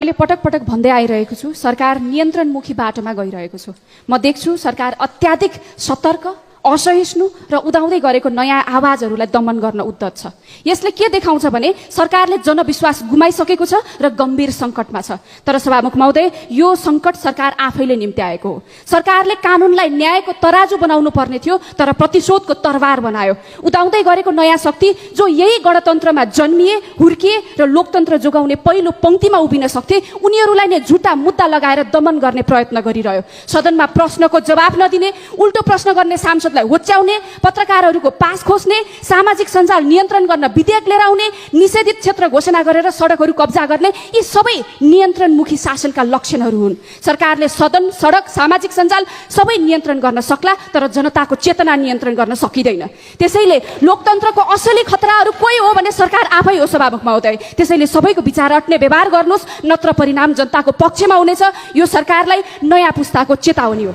मैले पटक पटक भन्दै आइरहेको छु, सरकार नियन्त्रणमुखी बाटोमा गइरहेको छ। म देख्छु सरकार अत्याधिक सतर्क, असहिष्णु र उदाउँदै गरेको नयाँ आवाजहरूलाई दमन गर्न उद्यत छ। यसले के देखाउँछ भने सरकारले जनविश्वास गुमाइसकेको छ र गम्भीर सङ्कटमा छ। तर सभामुख महोदय, यो सङ्कट सरकार आफैले निम्त्याएको हो। सरकारले कानुनलाई न्यायको तराजु बनाउनु पर्ने थियो, तर प्रतिशोधको तरवार बनायो। उदाउँदै गरेको नयाँ शक्ति जो यही गणतन्त्रमा जन्मिए, हुर्किए र लोकतन्त्र जोगाउने पहिलो पंक्तिमा उभिन सक्थे, उनीहरूलाई नै झुटा मुद्दा लगाएर दमन गर्ने प्रयत्न गरिरह्यो। सदनमा प्रश्नको जवाफ नदिने, उल्टो प्रश्न गर्ने सांसद होच्याउने, पत्रकारहरूको पास खोज्ने, सामाजिक सञ्जाल नियन्त्रण गर्न विधेयक लिएर आउने, निषेधित क्षेत्र घोषणा गरेर सडकहरू कब्जा गर्ने, यी सबै नियन्त्रणमुखी शासनका लक्षणहरू हुन्। सरकारले सदन, सडक, सामाजिक सञ्जाल सबै नियन्त्रण गर्न सक्ला, तर जनताको चेतना नियन्त्रण गर्न सकिँदैन। त्यसैले लोकतन्त्रको असली खतराहरू कोही हो भने सरकार आफै हो सभामुख महोदय। त्यसैले सबैको विचार अट्ने व्यवहार गर्नुहोस्, नत्र परिणाम जनताको पक्षमा हुनेछ। यो सरकारलाई नयाँ पुस्ताको चेतावनी हो।